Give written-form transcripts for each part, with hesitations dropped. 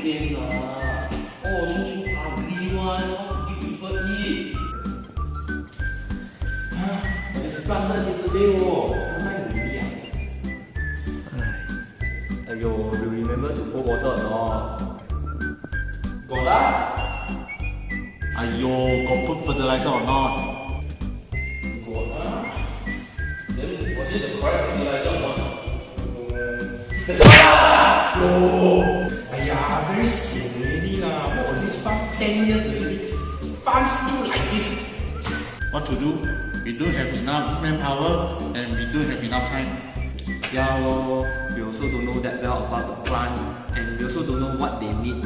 game lah. Oh, so ugly one. How could you people eat? Huh? It's planted yesterday, oh. Aiyo, you remember to pour water or not? Got lah. Aiyo, got put fertilizer or not? Got lah. Then was it the correct fertilizer or not? That's why. No. Aiya, very sian already lah. Work on this farm 10 years already. Farm still like this. What to do? We don't have enough manpower and we don't have enough time. Yeah, lor. We also don't know that well about the plant, and we also don't know what they need.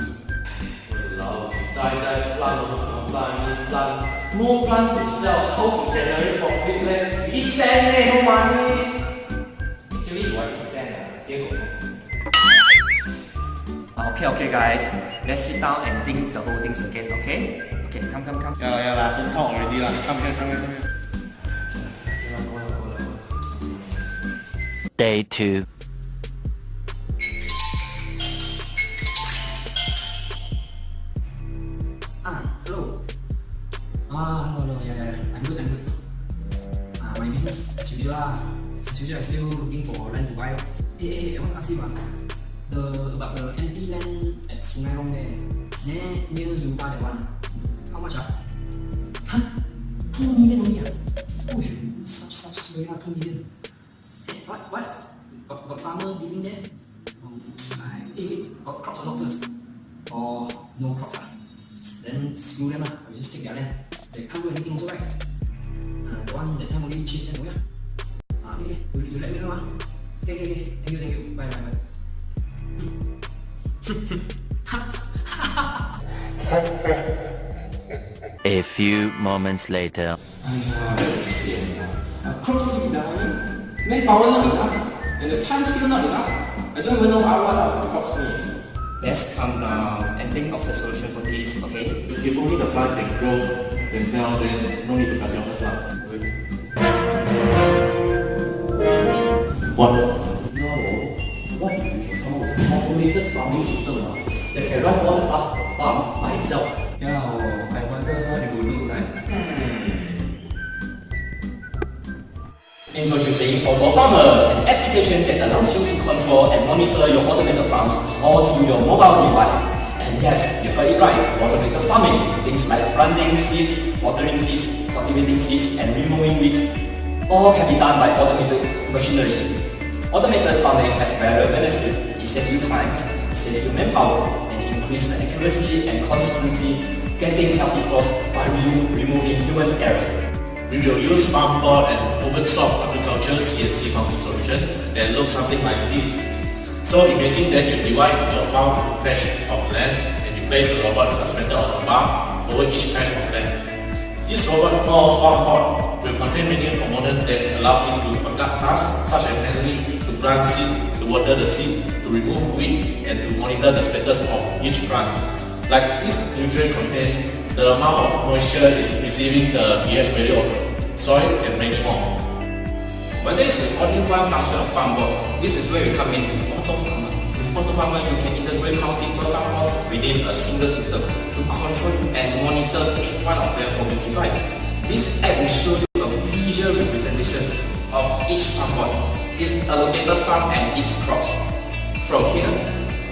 Walao, die plant also cannot plant, need plant. No plant to sell, how to generate profit leh? We eat sand leh, no money. Actually, you want eat sand ah? Here got no. Okay, guys. Let's sit down and think the whole things again, okay? Okay, come. Yeah lah, don't talk already lah. Come here. Day 2. Hello. Hello. Yeah. I'm good. My business as usual lah. As usual, I'm still looking for land to buy. Hey, I want to ask you about the empty land at Sungai Long there. Near Yuba that one. How much ah? Huh? 2 million only ah? Oh, sub 2 million. What? Got farmer living there? Got crops or not first? Or no crops ah? Then screw them I will just take their land. They can't do anything also right? The one that time only chase them away Okay, you let me know Okay, thank you, bye. A few moments later. Aiya, very sian lah. Crops keep dying, manpower not enough, and the time still not enough. I don't even know what our crops need. Let's calm down and think of the solution for this, okay? If only the plant can grow themselves, then no need to cut down us lah. What? No, what if we can come up with an automated farming system that can run one farm by itself? Yeah, I wonder how it will look like. Introducing Auto Farmer, an application that allows you to control and monitor your automated farms all through your mobile device. And yes, you heard it right, automated farming. Things like planting seeds, watering seeds, cultivating seeds, and removing weeds all can be done by automated machinery. Automated farming has various benefits. It saves you time, it saves you manpower, and increases the accuracy and consistency, getting healthy crops by removing human error. We will use FarmBot and open-source agriculture CNC farming solution that looks something like this. So imagine that you divide your farm patch of land and you place a robot suspended on a bar over each patch of land. This robot called FarmBot will contain many components that allow it to conduct tasks such as manually to plant seed, to water the seed, to remove weed, and to monitor the status of each plant. Like this nutrient content, the amount of moisture is receiving the pH value of soil and many more. But there is only one function of FarmBot. This is where we come in with Auto Farmer. With Auto Farmer, you can integrate multiple farmers within a single system to control and monitor each one of them from your device. This app will show you a visual representation of each FarmBot, its allocated farm and its crops. From here,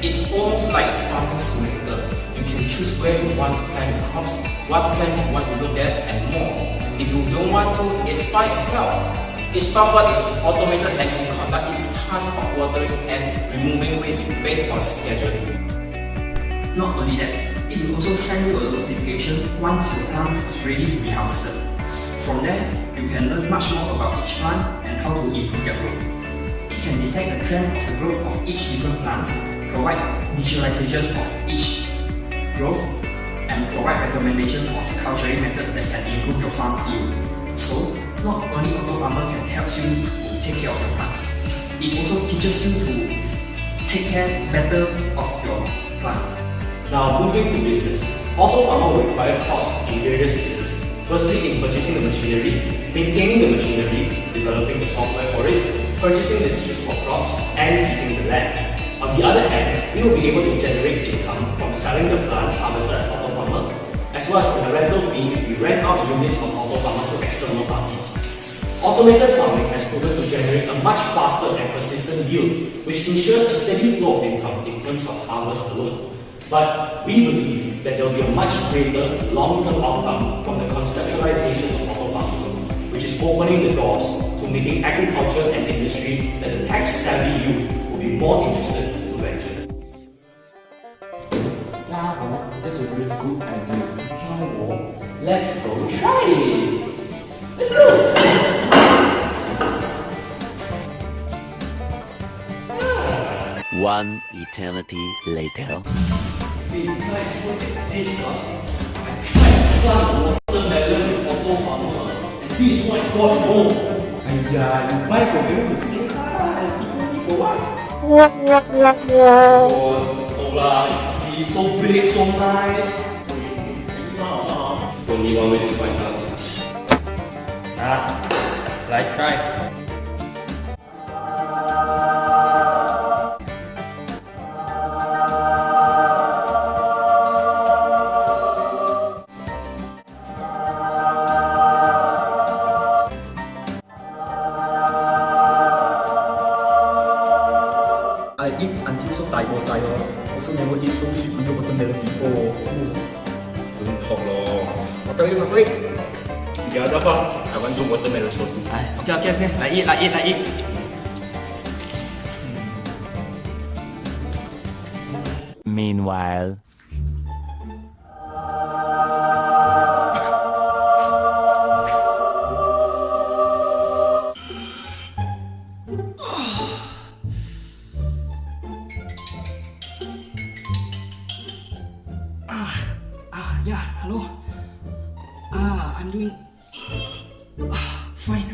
it's almost like a farming simulator. You can choose where you want to plant crops, what plants you want to look at, and more. If you don't want to, it's fine as well. Each FarmBot is automated and can conduct its task of watering and removing weeds based on scheduling. Not only that, it will also send you a notification once your plant is ready to be harvested. From there, you can learn much more about each plant and how to improve their growth. It can detect the trend of the growth of each different plant, provide visualization of each growth, and provide recommendation of culturing method that can improve your farm's yield. So, not only Auto Farmer can help you to take care of your plants, it also teaches you to take care better of your plant. Now, moving to business, Auto Farmer will require costs in various phases. Firstly, in purchasing the machinery, maintaining the machinery, developing the software for it, purchasing the seeds for crops, and keeping the land. On the other hand, we will be able to generate income income from selling the plants harvested as auto farmer, as well as from the rental fee if we rent out units of auto farmer to external parties. Automated farming has proven to generate a much faster and consistent yield, which ensures a steady flow of income in terms of harvest alone. But we believe that there will be a much greater long-term outcome from the conceptualization of auto farming, which is opening the doors to making agriculture an industry that the tech-savvy youth will be more interested to venture. That's a really good idea. Let's go try it. Let's go. One eternity later. Hey guys, look at this. I tried to plant watermelon with auto farmer, and this is what I got home. Aiyah, you buy from him to say for what? Oh lah, you see, so big, so nice. Only one way to find out. Like try. I eat until so tired, also never eat so sweet watermelon before. Don't talk lor. Okay. The other part, I want to do watermelon soda. Okay. Like eat. Meanwhile. Yeah, hello. I'm doing fine.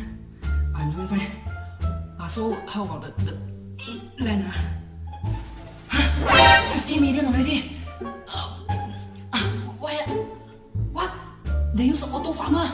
I'm doing fine. So how about the land? 50 million already. Why? What? They use auto farmer.